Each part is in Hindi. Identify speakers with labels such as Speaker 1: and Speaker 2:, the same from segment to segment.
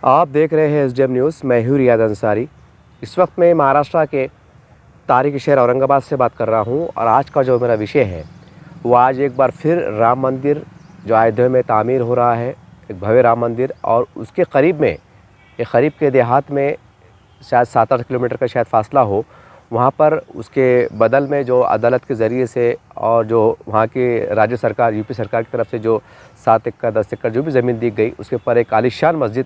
Speaker 1: आप देख रहे हैं एसडीएम न्यूज़। मैं हूं रियाद अंसारी। इस वक्त मैं महाराष्ट्र के तारीखी शहर औरंगाबाद से बात कर रहा हूं और आज का जो मेरा विषय है वो आज एक बार फिर राम मंदिर जो अयोध्या में तामीर हो रहा है, एक भव्य राम मंदिर, और उसके करीब में एक करीब के देहात में शायद 7-8 किलोमीटर का शायद फासला हो, वहाँ पर उसके बदल में जो अदालत के ज़रिए से और जो वहाँ की राज्य सरकार यूपी सरकार की तरफ से जो 7 एकड़ 10 एकड़ जो भी ज़मीन दी गई उसके ऊपर एक आलीशान मस्जिद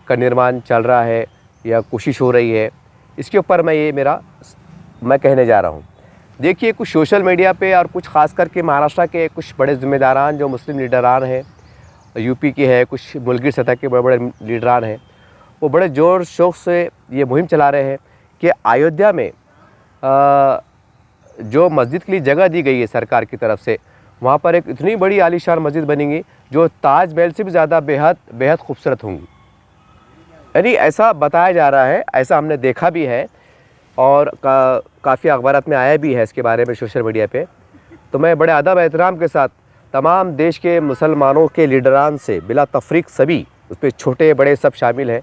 Speaker 1: का निर्माण चल रहा है या कोशिश हो रही है। इसके ऊपर मैं कहने जा रहा हूँ। देखिए, कुछ सोशल मीडिया पे और कुछ ख़ास करके महाराष्ट्र के कुछ बड़े ज़िम्मेदारान जो मुस्लिम लीडरान हैं, यूपी के हैं, कुछ मुल्की सतह के बड़े बड़े लीडरान हैं, वो बड़े ज़ोर शौक़ से ये मुहिम चला रहे हैं कि अयोध्या में जो मस्जिद के लिए जगह दी गई है सरकार की तरफ से, वहाँ पर एक इतनी बड़ी आलीशान मस्जिद बनेगी जो ताजमहल से भी ज़्यादा बेहद खूबसूरत होंगी। यानी ऐसा बताया जा रहा है, ऐसा हमने देखा भी है और काफ़ी अखबारात में आया भी है इसके बारे में सोशल मीडिया पे। तो मैं बड़े अदब एहतराम के साथ तमाम देश के मुसलमानों के लीडरान से बिला तफरीक सभी, उसमें छोटे बड़े सब शामिल हैं,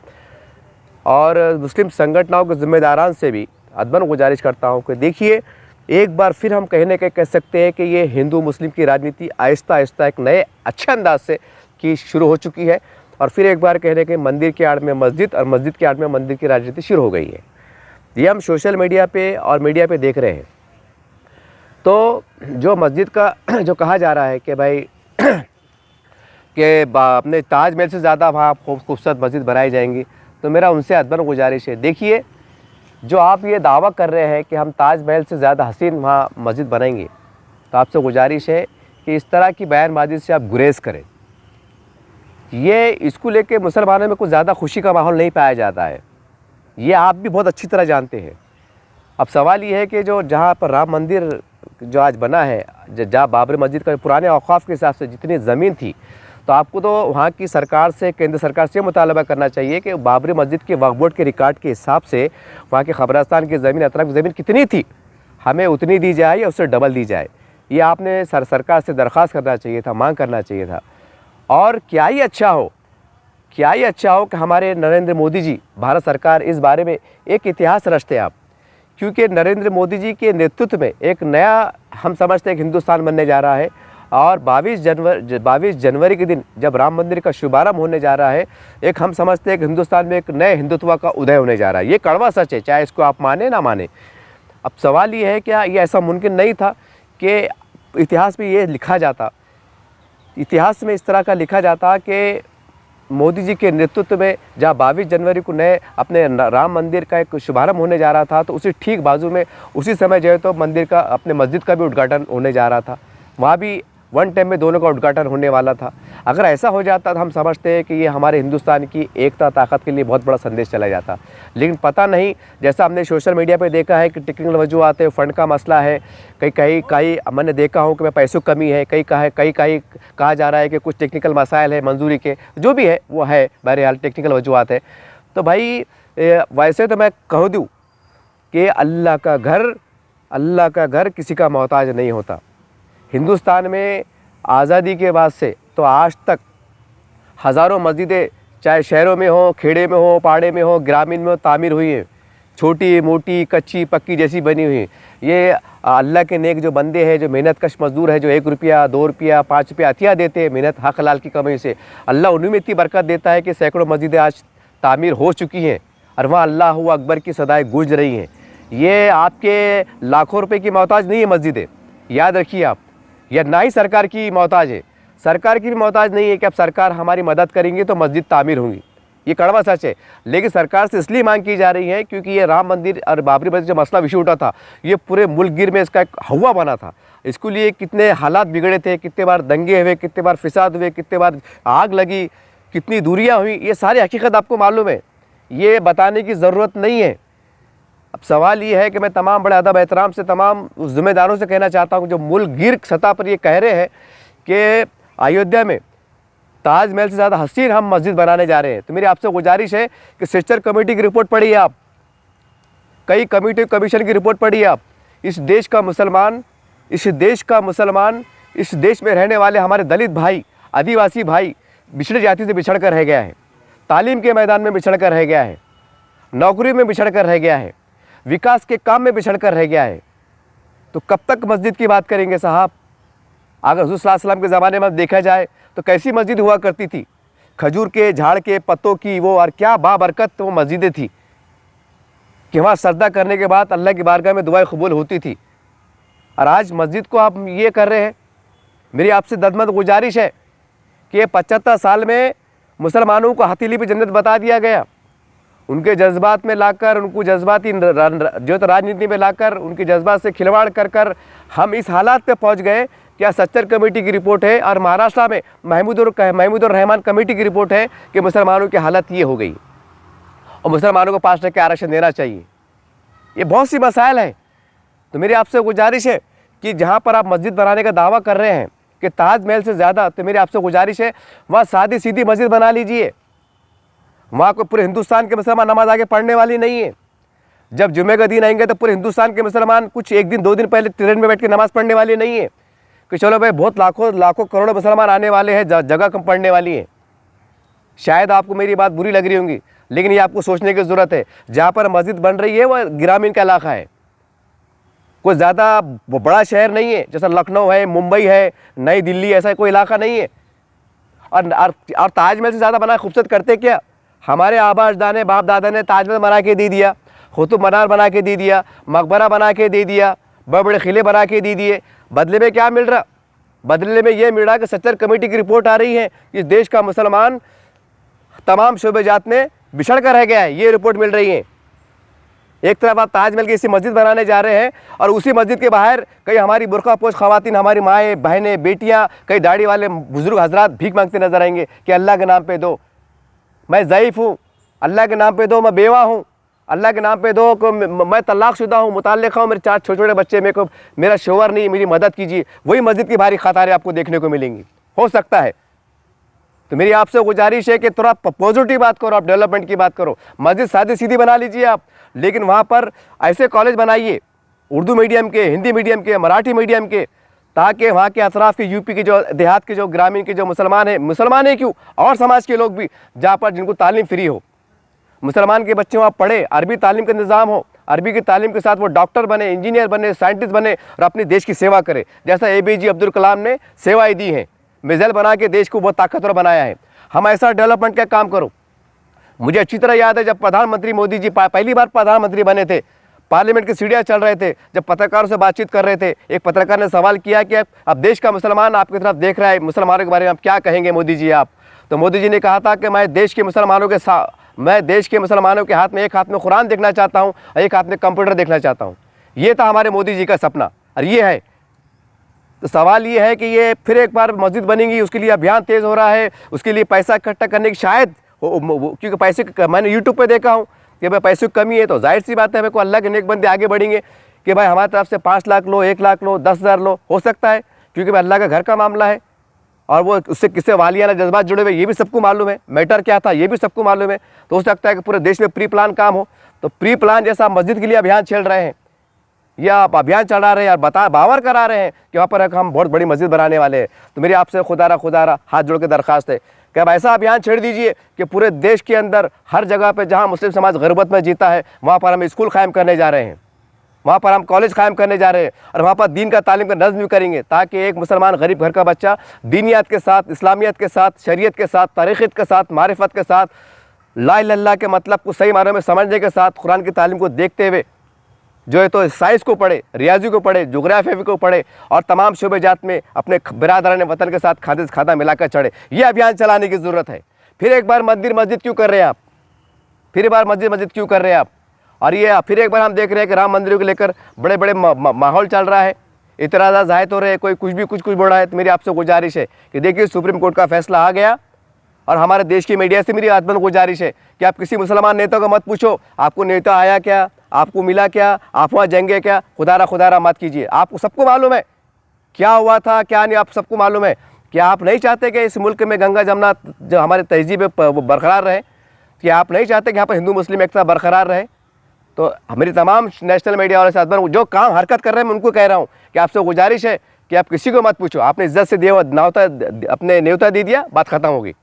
Speaker 1: और मुस्लिम संगठनों के ज़िम्मेदारान से भी अदबन गुजारिश करता हूँ कि देखिए, एक बार फिर हम कह सकते हैं कि ये हिंदू मुस्लिम की राजनीति आहिस्ता आहिस्ता एक नए अच्छे अंदाज से की शुरू हो चुकी है, और फिर एक बार कहने के मंदिर की आड़ में मस्जिद और मस्जिद की आड़ में मंदिर की राजनीति शुरू हो गई है। ये हम सोशल मीडिया पे और मीडिया पे देख रहे हैं। तो जो मस्जिद का जो कहा जा रहा है कि भाई कि अपने ताजमहल से ज़्यादा वहाँ खूबसूरत मस्जिद बनाई जाएंगी, तो मेरा उनसे अदबन गुजारिश है, देखिए, जो आप ये दावा कर रहे हैं कि हम ताजमहल से ज़्यादा हसीन वहाँ मस्जिद बनाएंगे, तो आपसे गुजारिश है कि इस तरह की बयानबाजी से आप गुरेज़ करें। ये इसको लेके मुसलमानों में कुछ ज़्यादा खुशी का माहौल नहीं पाया जाता है, ये आप भी बहुत अच्छी तरह जानते हैं। अब सवाल ये है कि जो जहाँ पर राम मंदिर जो आज बना है, जहाँ बाबरी मस्जिद का पुराने औक़ाफ़ के हिसाब से जितनी ज़मीन थी, तो आपको तो वहाँ की सरकार से, केंद्र सरकार से मुतालबा करना चाहिए कि बाबरी मस्जिद के वक्फ बोर्ड के रिकॉर्ड के हिसाब से वहाँ के ख़बरस्तान की ज़मीन, अतराफ़ की ज़मीन कितनी थी, हमें उतनी दी जाए या उससे डबल दी जाए। ये आपने सरकार से दरख्वास्त करना चाहिए था, मांग करना चाहिए था। और क्या ही अच्छा हो कि हमारे नरेंद्र मोदी जी, भारत सरकार इस बारे में एक इतिहास रचते आप, क्योंकि नरेंद्र मोदी जी के नेतृत्व में एक नया, हम समझते हैं, एक हिंदुस्तान बनने जा रहा है। और 22 जनवरी के दिन जब राम मंदिर का शुभारंभ होने जा रहा है, एक हम समझते हैं कि हिंदुस्तान में एक नए हिंदुत्व का उदय होने जा रहा है। ये कड़वा सच है, चाहे इसको आप माने ना माने। अब सवाल ये है, क्या ये ऐसा मुमकिन नहीं था कि इतिहास में ये लिखा जाता, इतिहास में इस तरह का लिखा जाता कि मोदी जी के नेतृत्व में जहाँ 22 जनवरी को नए अपने राम मंदिर का एक शुभारंभ होने जा रहा था, तो उसी ठीक बाजू में उसी समय जो है तो मंदिर का, अपने मस्जिद का भी उद्घाटन होने जा रहा था। वहाँ भी वन टाइम में दोनों का उद्घाटन होने वाला था। अगर ऐसा हो जाता तो हम समझते हैं कि ये हमारे हिंदुस्तान की एकता ताकत के लिए बहुत बड़ा संदेश चला जाता। लेकिन पता नहीं, जैसा हमने सोशल मीडिया पे देखा है कि टेक्निकल वजूहात है, फंड का मसला है, कहीं मैंने देखा हूँ कि मैं पैसों की कमी है, कहीं कहा जा रहा है कि कुछ टेक्निकल मसाइल है मंजूरी के, जो भी है वो है, बहरहाल टेक्निकल वजूहात है। तो भाई वैसे तो मैं कह दूँ कि अल्लाह का घर किसी का मोहताज नहीं होता। हिंदुस्तान में आज़ादी के बाद से तो आज तक हज़ारों मस्जिदें, चाहे शहरों में हो, खेड़े में हो, पहाड़े में हो, ग्रामीण में हो, तामीर हुई हैं, छोटी मोटी कच्ची पक्की जैसी बनी हुई हैं। ये अल्लाह के नेक जो बंदे हैं, जो मेहनत कश मज़दूर है, जो 1 रुपया 2 रुपया 5 रुपया अतिया देते हैं मेहनत हक हलाल की कमाई से, अल्लाह उन्हीं में इतनी बरकत देता है कि सैकड़ों मस्जिदें आज तामीर हो चुकी हैं और वहाँ अल्लाह अकबर की सदाएँ गूंज रही हैं। ये आपके लाखों रुपये की मोहताज नहीं है मस्जिदें, याद रखिए आप, या ना ही सरकार की मोहताज है। सरकार की भी मोहताज नहीं है कि अब सरकार हमारी मदद करेंगे तो मस्जिद तामीर होंगी, ये कड़वा सच है। लेकिन सरकार से इसलिए मांग की जा रही है क्योंकि ये राम मंदिर और बाबरी मस्जिद जो मसला विषय उठा था, ये पूरे मुल्क गिर में इसका एक हवा बना था। इसके लिए कितने हालात बिगड़े थे, कितने बार दंगे हुए, कितने बार फिसाद हुए, कितने बार आग लगी, कितनी दूरियाँ हुई, ये सारी हकीकत आपको मालूम है, ये बताने की ज़रूरत नहीं है। अब सवाल ये है कि मैं तमाम बड़े अदब एहतराम से तमाम ज़िम्मेदारों से कहना चाहता हूँ जो मुल्क गिर सतह पर ये कह रहे हैं कि अयोध्या में ताजमहल से ज़्यादा हसीन हम मस्जिद बनाने जा रहे हैं, तो मेरी आपसे गुजारिश है कि सिस्टर कमेटी की रिपोर्ट पढ़िए आप, कई कमेटी कमीशन की रिपोर्ट पढ़िए आप। इस देश का मुसलमान, इस देश में रहने वाले हमारे दलित भाई, आदिवासी भाई, पिछड़ी जाति से बिछड़ कर रह गया है। तालीम के मैदान में बिछड़ कर रह गया है, नौकरी में बिछड़ कर रह गया है, विकास के काम में बिछड़ कर रह गया है, तो कब तक मस्जिद की बात करेंगे साहब? अगर हुज़ूर सल्लल्लाहु अलैहि वसल्लम के ज़माने में देखा जाए तो कैसी मस्जिद हुआ करती थी, खजूर के झाड़ के पत्तों की वो, और क्या बाबरकत वो मस्जिदें थी कि वहाँ सजदा करने के बाद अल्लाह की बारगाह में दुआएं कबूल होती थी। और आज मस्जिद को आप ये कर रहे हैं। मेरी आपसे ददमद गुजारिश है कि ये 75 साल में मुसलमानों को हथेली पे जन्नत बता दिया गया, उनके जज्बात में लाकर, उनको जज्बाती जो तो राजनीति में लाकर, उनके जज्बात से खिलवाड़ कर कर हम इस हालात पे पहुंच गए। क्या सच्चर कमेटी की रिपोर्ट है और महाराष्ट्र में महमूदुर रहमान कमेटी की रिपोर्ट है कि मुसलमानों की हालत ये हो गई और मुसलमानों को 5% आरक्षण देना चाहिए। ये बहुत सी मसाइल है। तो मेरी आपसे गुजारिश है कि जहाँ पर आप मस्जिद बनाने का दावा कर रहे हैं कि ताजमहल से ज़्यादा, तो मेरी आपसे गुजारिश है वहाँ सादी सीधी मस्जिद बना लीजिए। वहाँ को पूरे हिंदुस्तान के मुसलमान नमाज आगे पढ़ने वाली नहीं है। जब जुमे का दिन आएंगे तो पूरे हिंदुस्तान के मुसलमान कुछ एक दिन 2 दिन पहले ट्रेन में बैठ के नमाज़ पढ़ने वाली नहीं है कि चलो भाई बहुत लाखों करोड़ों मुसलमान आने वाले हैं, जगह कम पढ़ने वाली है। शायद आपको मेरी बात बुरी लग रही होंगी, लेकिन ये आपको सोचने की ज़रूरत है। जहाँ पर मस्जिद बन रही है वह ग्रामीण का इलाका है, कोई ज़्यादा बड़ा शहर नहीं है, जैसा लखनऊ है, मुंबई है, नई दिल्ली, ऐसा कोई इलाका नहीं है। और ताजमहल से ज़्यादा बना खूबसूरत करते क्या? हमारे आबा अजदाद बाप दादा ने ताजमहल बना के दे दिया, कुतुब मीनार बना के दे दिया, मकबरा बना के दे दिया, बड़े बड़े किले बना के दे दिए। बदले में क्या मिल रहा? बदले में ये मिल रहा कि सच्चर कमेटी की रिपोर्ट आ रही है कि देश का मुसलमान तमाम शोबेजात में बिछड़ कर रह गया है। ये रिपोर्ट मिल रही है। एक तरफ आप ताजमहल की ऐसी मस्जिद बनाने जा रहे हैं और उसी मस्जिद के बाहर कई हमारी बुरका पोश ख़वातीन, हमारी माएँ बहनें बेटियाँ, कई दाढ़ी वाले बुजुर्ग हजरात भीख मांगते नजर आएंगे कि अल्लाह के नाम पे दो, मैं ज़ईफ़ हूँ, अल्लाह के नाम पे दो, मैं बेवा हूँ, अल्लाह के नाम पे दो, को मैं तलाक़शुदा हूँ, मुताल्लिक़ा हूँ, मेरे 4 छोटे बच्चे, मेरे को मेरा शोहर नहीं, मेरी मदद कीजिए। वही मस्जिद की भारी कतारें आपको देखने को मिलेंगी। हो सकता है। तो मेरी आपसे गुजारिश है कि थोड़ा पॉजिटिव बात करो, आप डेवलपमेंट की बात करो। मस्जिद सादी सीधी बना लीजिए आप, लेकिन वहाँ पर ऐसे कॉलेज बनाइए, उर्दू मीडियम के, हिंदी मीडियम के, मराठी मीडियम के, ताकि वहाँ के अतराफ़ के यूपी के जो देहात के जो ग्रामीण के जो मुसलमान हैं क्यों, और समाज के लोग भी, जहाँ पर जिनको तालीम फ्री हो, मुसलमान के बच्चे वहाँ पढ़े, अरबी तालीम का निज़ाम हो, अरबी की तालीम के साथ वो डॉक्टर बने, इंजीनियर बने, साइंटिस्ट बने और अपने देश की सेवा करे, जैसा APJ अब्दुल कलाम ने सेवाएँ दी हैं, मिसाइल बना के देश को बहुत ताकतवर बनाया है। हम ऐसा डेवलपमेंट का काम करो। मुझे अच्छी तरह याद है जब प्रधानमंत्री मोदी जी पहली बार प्रधानमंत्री बने थे, पार्लियामेंट की सीढ़ियाँ चल रहे थे, जब पत्रकारों से बातचीत कर रहे थे, एक पत्रकार ने सवाल किया कि अब देश का मुसलमान आपकी तरफ देख रहा है, मुसलमानों के बारे में आप क्या कहेंगे मोदी जी आप? तो मोदी जी ने कहा था कि मैं देश के मुसलमानों के हाथ में एक हाथ में कुरान देखना चाहता हूँ और एक हाथ में कंप्यूटर देखना चाहता हूँ। ये था हमारे मोदी जी का सपना और ये है। तो सवाल ये है कि ये फिर एक बार मस्जिद बनेगी, उसके लिए अभियान तेज़ हो रहा है, उसके लिए पैसा इकट्ठा करने की शायद क्योंकि पैसे मैंने यूट्यूब पे देखा हूँ कि भाई पैसे की कमी है, तो जाहिर सी बात है मेरे को अल्लाह के नेक बंदे आगे बढ़ेंगे कि भाई हमारी तरफ से 5 लाख लो, 1 लाख लो, 10,000 लो, हो सकता है, क्योंकि भाई अल्लाह का घर का मामला है और वो उससे किससे वालियाना जज्बात जुड़े हुए ये भी सबको मालूम है, मैटर क्या था ये भी सबको मालूम है। तो हो सकता है कि पूरे देश में प्री प्लान काम हो। तो प्री प्लान जैसा मस्जिद के लिए अभियान चल रहे हैं या आप अभियान चला रहे हैं और बावर करा रहे हैं कि वहाँ पर हम बहुत बड़ी मस्जिद बनाने वाले हैं, तो मेरी आपसे खुदारा हाथ जोड़ के दरख्वास्त है कि अब ऐसा अभियान छेड़ दीजिए कि पूरे देश के अंदर हर जगह पे जहाँ मुस्लिम समाज ग़ुरबत में जीता है वहाँ पर हम स्कूल कायम करने जा रहे हैं, वहाँ पर हम कॉलेज कायम करने जा रहे हैं और वहाँ पर दीन का तालीम का नज़्म भी करेंगे, ताकि एक मुसलमान गरीब घर का बच्चा दीनियत के साथ, इस्लामियत के साथ, शरीयत के साथ, तारीख़त के साथ, मारिफत के साथ, ला इलाहा इल्लल्लाह के मतलब को सही मायने में समझने के साथ, कुरान की तालीम को देखते हुए जो है तो साइंस को पढ़े, रियाजी को पढ़े, जोग्राफी को पढ़े और तमाम शोबेजात में अपने बरादरान वतन के साथ खाते से खाता मिलाकर चढ़े। ये अभियान चलाने की ज़रूरत है। फिर एक बार मस्जिद क्यों कर रहे हैं आप? फिर एक बार मस्जिद क्यों कर रहे हैं आप? और ये फिर एक बार हम देख रहे हैं कि राम मंदिर को लेकर बड़े बड़े माहौल चल रहा है, इतराज़ा जाहिर हो रहे हैं, कोई कुछ भी कुछ बोल रहा है। तो मेरी आपसे गुजारिश है कि देखिए सुप्रीम कोर्ट का फैसला आ गया और हमारे देश की मीडिया से मेरी आत्मन गुजारिश है कि आप किसी मुसलमान नेता को मत पूछो आपको नेता आया क्या, आपको मिला क्या, आप वहाँ जाएंगे क्या, खुदारा मत कीजिए। आपको सबको मालूम है क्या हुआ था क्या नहीं, आप सबको मालूम है। क्या आप नहीं चाहते कि इस मुल्क में गंगा जमुना जो हमारे तहजीब है वो बरकरार रहे? क्या आप नहीं चाहते कि यहाँ पर हिंदू मुस्लिम एकता बरकरार रहे? तो मेरी तमाम नेशनल मीडिया वाले साथ जो काम हरकत कर रहे हैं मैं उनको कह रहा हूँ कि आपसे गुजारिश है कि आप किसी को मत पूछो। आपने इज्जत से अपने न्योता दे दिया, बात ख़त्म हो गई,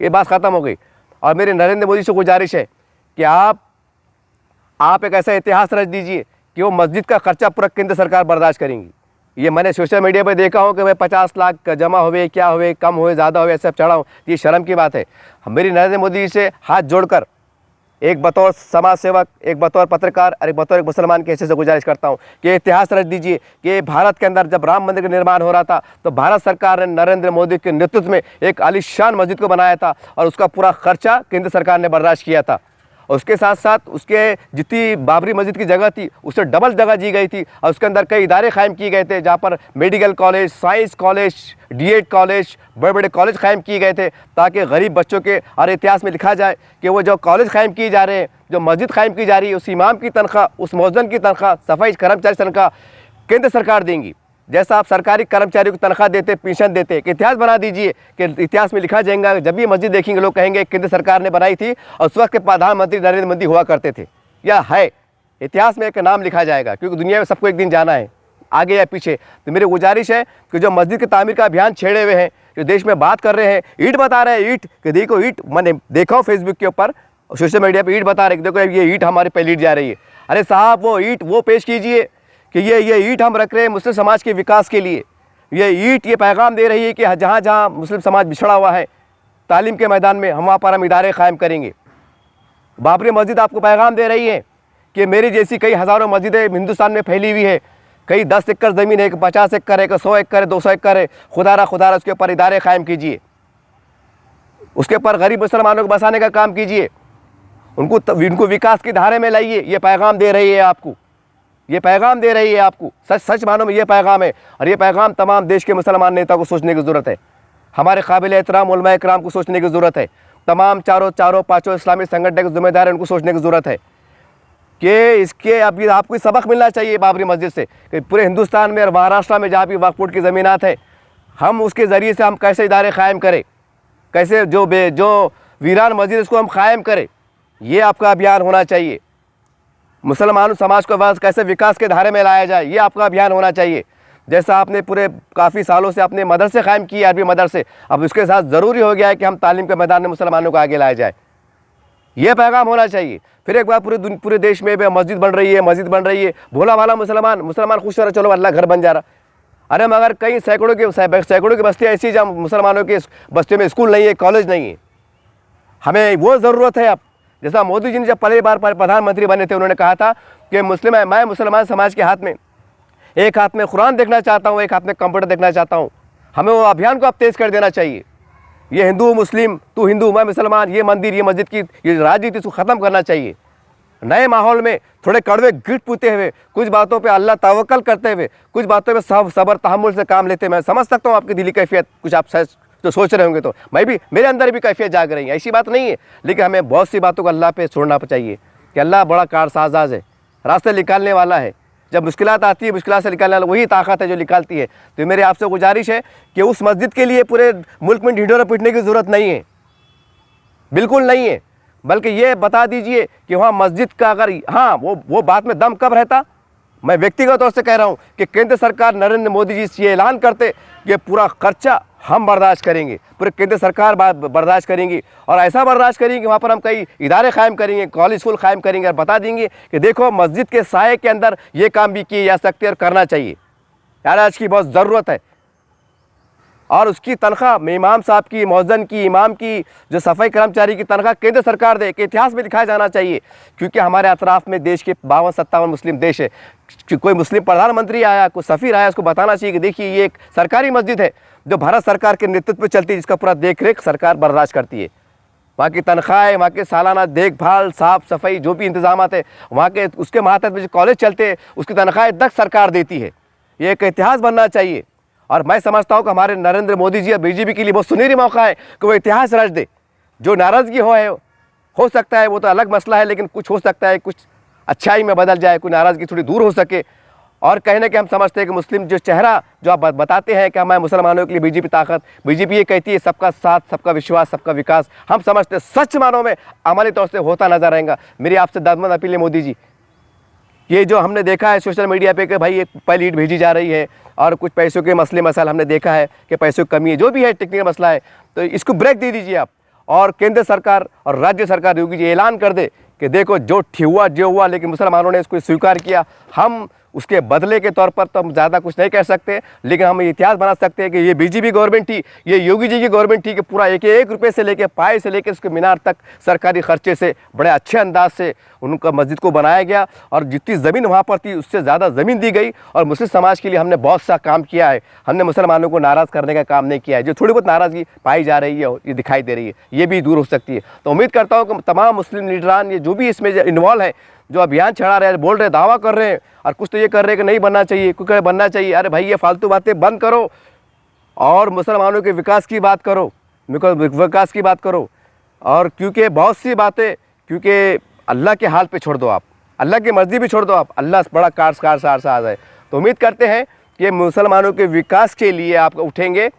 Speaker 1: ये बात ख़त्म हो गई। और मेरे नरेंद्र मोदी से गुजारिश है कि आप एक ऐसा इतिहास रच दीजिए कि वो मस्जिद का खर्चा पूरा केंद्र सरकार बर्दाश्त करेंगी। ये मैंने सोशल मीडिया पे देखा हूँ कि मैं 50 लाख जमा हुए, क्या हुए, कम हुए, ज़्यादा हुए, ऐसे चढ़ा हूँ, ये शर्म की बात है। मेरी नरेंद्र मोदी से हाथ जोड़कर एक बतौर समाज सेवक, एक बतौर पत्रकार और एक बतौर एक मुसलमान के हिस्से से गुजारिश करता हूँ कि इतिहास रच दीजिए कि भारत के अंदर जब राम मंदिर का निर्माण हो रहा था तो भारत सरकार ने नरेंद्र मोदी के नेतृत्व में एक आलीशान मस्जिद को बनाया था और उसका पूरा खर्चा केंद्र सरकार ने बर्दाश्त किया था। और उसके साथ साथ उसके जितनी बाबरी मस्जिद की जगह थी उससे डबल जगह दी गई थी और उसके अंदर कई इदारे कायम किए गए थे, जहाँ पर medical college, science college, DEd college, बड़े बड़े कॉलेज कायम किए गए थे ताकि गरीब बच्चों के और इतिहास में लिखा जाए कि वो जो कॉलेज कायम किए जा रहे हैं, जो मस्जिद कायम की जा रही है, उस इमाम की तनख्वाह, उस मौज़न की तनख्वाह, सफाई कर्मचारी तनख्वाह केंद्र सरकार देंगी। जैसा आप सरकारी कर्मचारियों को तनख्वाह देते, पेंशन देते, कि इतिहास बना दीजिए कि इतिहास में लिखा जाएगा, जब भी मस्जिद देखेंगे लोग कहेंगे केंद्र सरकार ने बनाई थी और उस वक्त के प्रधानमंत्री नरेंद्र मोदी हुआ करते थे। या है, इतिहास में एक नाम लिखा जाएगा, क्योंकि दुनिया में सबको एक दिन जाना है, आगे या पीछे। तो मेरी गुजारिश है कि जो मस्जिद की तामीर का अभियान छेड़े हुए हैं, जो देश में बात कर रहे हैं, ईंट बता रहे हैं, ईंट कि देखो ईंट, मैंने देखा हूँ फेसबुक के ऊपर, सोशल मीडिया पर ईंट बता रहे, देखो ये ईंट हमारे पे ईंट जा रही है। अरे साहब, वो ईंट वो पेश कीजिए कि ये ईंट हम रख रहे हैं मुस्लिम समाज के विकास के लिए। ये ईंट ये पैगाम दे रही है कि जहाँ जहाँ मुस्लिम समाज बिछड़ा हुआ है, तालीम के मैदान में हम वहाँ पर हम इदारे कायम करेंगे। बाबरी मस्जिद आपको पैगाम दे रही है कि मेरी जैसी कई हज़ारों मस्जिदें हिंदुस्तान में फैली हुई है, कई 10 एकड़ ज़मीन है, 50 एकड़ है, 100 एकड़ है, 200 एकड़ है, खुदारा उसके ऊपर इदारे कायम कीजिए, उसके ऊपर गरीब मुसलमानों को बसाने का काम कीजिए, उनको विकास की धारे में लाइए। ये पैगाम दे रही है आपको, ये पैगाम दे रही है आपको, सच मानो में ये पैगाम है। और ये पैगाम तमाम देश के मुसलमान नेता को सोचने की ज़रूरत है, हमारे काबिल एहतराम उलमा इकराम को सोचने की ज़रूरत है, तमाम चारों पाँचों इस्लामी संगठन के ज़िम्मेदार हैं, उनको सोचने की ज़रूरत है कि इसके अभी आपको सबक मिलना चाहिए बाबरी मस्जिद से कि पूरे हिंदुस्तान में और महाराष्ट्र में जहाँ भी वक्फ बोर्ड की ज़मीनात है, हम उसके ज़रिए से हम कैसे इदारे कायम करें, कैसे जो वीरान मस्जिद इसको हम कायम करें। ये आपका अभियान होना चाहिए। मुसलमान समाज को कैसे विकास के धारे में लाया जाए, ये आपका अभियान होना चाहिए। जैसा आपने पूरे काफ़ी सालों से अपने मदरसे कायम किए, अरबी मदरसे, अब उसके साथ ज़रूरी हो गया है कि हम तालीम के मैदान में मुसलमानों को आगे लाया जाए। ये पैगाम होना चाहिए। फिर एक बार पूरे देश में मस्जिद बन रही है, भोला भाला मुसलमान खुश हो रहे, चलो अल्लाह घर बन जा रहा। अरे मगर कई सैकड़ों की बस्तियाँ ऐसी जहाँ मुसलमानों की बस्तियों में स्कूल नहीं है, कॉलेज नहीं है। हमें वो ज़रूरत है। अब जैसा मोदी जी ने जब पहली बार प्रधानमंत्री बने थे, उन्होंने कहा था कि मैं मुसलमान समाज के हाथ में, एक हाथ में कुरान देखना चाहता हूँ, एक हाथ में कंप्यूटर देखना चाहता हूँ। हमें वो अभियान को अब तेज़ कर देना चाहिए। ये हिंदू मुस्लिम, तू हिंदू मैं मुसलमान, ये मंदिर ये मस्जिद की ये राजनीति इसको ख़त्म करना चाहिए। नए माहौल में थोड़े कड़वे गिट पूते हुए, कुछ बातों पे अल्लाह तवक्कल करते हुए, कुछ बातों पे सब्र तहम्मुल से काम लेते। मैं समझ सकता हूँ आपकी दिली कैफियत, कुछ आप जो सोच रहे होंगे, तो मैं भी, मेरे अंदर भी कैफियत जाग रही है, ऐसी बात नहीं है। लेकिन हमें बहुत सी बातों को अल्लाह पे छोड़ना चाहिए कि अल्लाह बड़ा कारसाज है, रास्ते निकालने वाला है। जब मुश्किलात आती है, मुश्किलात से निकालने वाला वही ताकत है जो निकालती है। तो मेरे आपसे गुजारिश है कि उस मस्जिद के लिए पूरे मुल्क में ढिंढोरा पीटने की ज़रूरत नहीं है, बिल्कुल नहीं है। बल्कि ये बता दीजिए कि वहाँ मस्जिद का अगर वो बात में दम कब रहता। मैं व्यक्तिगत तौर से कह रहा हूँ कि केंद्र सरकार नरेंद्र मोदी जी ये ऐलान करते कि पूरा खर्चा हम बर्दाश्त करेंगे, पूरे केंद्र सरकार बर्दाश्त करेंगी, और ऐसा बर्दाश्त करेंगे कि वहाँ पर हम कई इदारे कायम करेंगे, कॉलेज स्कूल कायम करेंगे, और बता देंगे कि देखो मस्जिद के साये के अंदर ये काम भी किए जा सकते हैं और करना चाहिए। यार आज की बहुत ज़रूरत है। और उसकी तनख्वाह इमाम साहब की, मौज़न की, इमाम की, जो सफाई कर्मचारी की तनख्वाह केंद्र सरकार दे, कि इतिहास में दिखाया जाना चाहिए। क्योंकि हमारे अतराफ़ में देश के 52-57 मुस्लिम देश है। कोई मुस्लिम प्रधानमंत्री आया, कोई सफ़ीर आया, उसको बताना चाहिए कि देखिए ये एक सरकारी मस्जिद है जो भारत सरकार के नेतृत्व में चलती है, जिसका पूरा देख रेख सरकार बर्दाश्त करती है। वहाँ की तनख्वाहें, वहाँ के सालाना देखभाल, साफ़ सफाई, जो भी इंतजाम है वहाँ के, उसके मातहत में जो कॉलेज चलते हैं उसकी तनख्वाहें तक सरकार देती है। ये एक इतिहास बनना चाहिए। और मैं समझता हूँ कि हमारे नरेंद्र मोदी जी और बीजेपी के लिए बहुत सुनहरी मौका है कि वो इतिहास रच दे। जो नाराज़गी हो सकता है वो तो अलग मसला है, लेकिन कुछ हो सकता है कुछ अच्छाई में बदल जाए, कोई नाराज़गी थोड़ी दूर हो सके। और कहने के हम समझते हैं कि मुस्लिम जो चेहरा जो आप बताते हैं कि हमारे मुसलमानों के लिए बीजेपी ताकत, बीजेपी ये कहती है सबका साथ, सबका विश्वास, सबका विकास। हम समझते हैं सच मानों में अमली तौर से होता नजर आएगा। मेरी आपसे दादमंद अपील है मोदी जी, ये जो हमने देखा है सोशल मीडिया पे कि भाई एक पहली ईंट भेजी जा रही है और कुछ पैसों के मसले मसाइल हमने देखा है कि पैसों की कमी है, जो भी है टेक्निकल मसला है, तो इसको ब्रेक दे दीजिए आप और केंद्र सरकार और राज्य सरकार योगी जी ऐलान कर दे कि देखो जो हुआ जो हुआ, लेकिन मुसलमानों ने इसको स्वीकार किया। हम उसके बदले के तौर पर तो हम ज़्यादा कुछ नहीं कह सकते, लेकिन हम इतिहास बना सकते हैं कि ये बीजेपी गवर्नमेंट थी, ये योगी जी की गवर्नमेंट थी कि पूरा एक एक रुपये से लेके पाए से लेके उसके मीनार तक सरकारी खर्चे से बड़े अच्छे अंदाज से उनका मस्जिद को बनाया गया। और जितनी ज़मीन वहाँ पर थी उससे ज़्यादा ज़मीन दी गई। और मुस्लिम समाज के लिए हमने बहुत सा काम किया है, हमने मुसलमानों को नाराज़ करने का काम नहीं किया है। जो थोड़ी बहुत नाराज़गी पाई जा रही है, ये दिखाई दे रही है, ये भी दूर हो सकती है। तो उम्मीद करता हूँ कि तमाम मुस्लिम लीडरान ये जो भी इसमें इन्वॉल्व है, जो अभियान चढ़ा रहे हैं, बोल रहे, दावा कर रहे हैं, और कुछ तो ये कर रहे हैं कि नहीं बनना चाहिए, कुछ बनना चाहिए। अरे भाई ये फालतू बातें बंद करो और मुसलमानों के विकास की बात करो, विकास की बात करो। और क्योंकि बहुत सी बातें, क्योंकि अल्लाह के हाल पे छोड़ दो आप, अल्लाह की मर्ज़ी भी छोड़ दो आप, अल्लाह बड़ा कारसार साज है। तो उम्मीद करते हैं कि मुसलमानों के विकास के लिए आप उठेंगे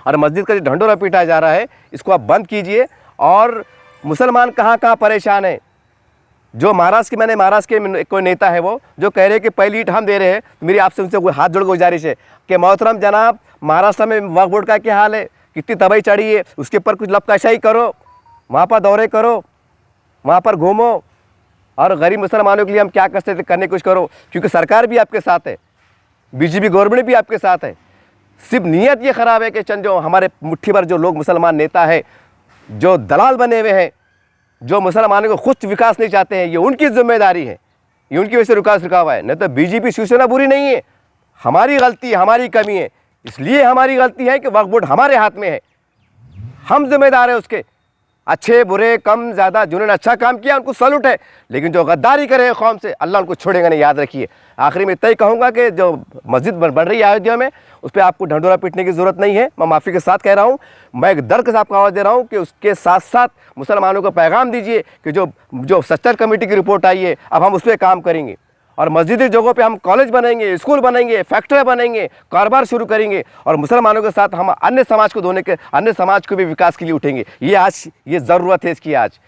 Speaker 1: और मस्जिद का जो ढंढोरा पीटा जा रहा है इसको आप बंद कीजिए। और मुसलमान कहाँ कहाँ परेशान है, जो महाराष्ट्र के कोई नेता है वो जो कह रहे हैं कि पहली ईंट हम दे रहे हैं, तो मेरी आपसे उनसे हाथ जोड़ गुजारिश है कि मोहतरम जनाब, महाराष्ट्र में वक्फ बोर्ड का क्या हाल है, कितनी तबाही चढ़ी है, उसके ऊपर कुछ लपकशाही करो, वहाँ पर दौरे करो, वहाँ पर घूमो, और गरीब मुसलमानों के लिए हम क्या कर सकते करने की कोशिश करो। क्योंकि सरकार भी आपके साथ है, बीजेपी गवर्नमेंट भी आपके साथ है। सिर्फ नीयत ये ख़राब है कि चंद जो हमारे मुट्ठी भर जो लोग मुसलमान नेता है, जो दलाल बने हुए हैं, जो मुसलमानों को खुद विकास नहीं चाहते हैं, ये उनकी जिम्मेदारी है, ये उनकी वजह से विकास रुका हुआ है। नहीं तो बीजेपी शिवसेना बुरी नहीं है, हमारी गलती, हमारी कमी है। इसलिए हमारी गलती है कि वक्फ बोर्ड हमारे हाथ में है, हम जिम्मेदार हैं उसके। अच्छे बुरे कम ज़्यादा जिन्होंने अच्छा काम किया उनको सैल्यूट है, लेकिन जो गद्दारी करे कौम से, अल्लाह उनको छोड़ेगा नहीं, याद रखिए। आखिरी में इतना ही कहूँगा कि जो मस्जिद बन रही है अयोध्या में, उस पर आपको ढंढोरा पीटने की ज़रूरत नहीं है। मैं माफ़ी के साथ कह रहा हूँ, मैं एक दर्द के साथ आवाज़ दे रहा हूँ कि उसके साथ साथ मुसलमानों को पैगाम दीजिए कि जो सच्चर कमेटी की रिपोर्ट आई है, अब हम उस पर काम करेंगे और मस्जिदी जगहों पे हम कॉलेज बनेंगे, स्कूल बनेंगे, फैक्ट्री बनेंगे, कारोबार शुरू करेंगे, और मुसलमानों के साथ हम अन्य समाज को अन्य समाज को भी विकास के लिए उठेंगे। ये ज़रूरत है इसकी। आज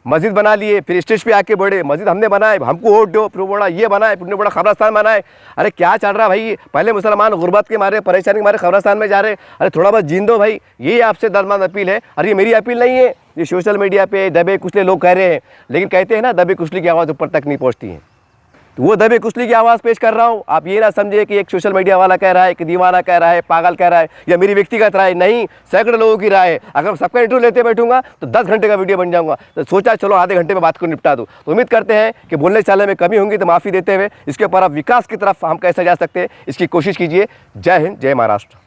Speaker 1: मस्जिद बना लिए, फिर स्टेज पे आके बोले मस्जिद हमने बनाए, हमको वोट दो, फिर बोला ये बनाए, फिर बोला खबरस्तान बनाए। अरे क्या चल रहा भाई, पहले मुसलमान गुर्बत के मारे, परेशानी के मारे खबरस्तान में जा रहे। अरे थोड़ा बहुत जीन दो भाई, ये आपसे दर्दनाक अपील है। अरे ये मेरी अपील नहीं है, ये सोशल मीडिया पे दबे कुचले लोग कह रहे हैं, लेकिन कहते हैं ना दबे कुचले की आवाज़ ऊपर तक नहीं पहुँचती है। तो वो दबे कुचली की आवाज़ पेश कर रहा हूँ। आप ये ना समझिए कि एक सोशल मीडिया वाला कह रहा है, कि दीवाना कह रहा है, पागल कह रहा है, या मेरी व्यक्तिगत राय नहीं, सैकड़ों लोगों की राय है। अगर सबका इंटरव्यू लेते बैठूंगा तो 10 घंटे का वीडियो बन जाऊंगा। तो सोचा चलो आधे घंटे में बात को निपटा दूँ। तो उम्मीद करते हैं कि बोलने चालने में कमी होंगी तो माफ़ी देते हुए इसके ऊपर आप विकास की तरफ हम कैसे जा सकते हैं इसकी कोशिश कीजिए। जय हिंद, जय महाराष्ट्र।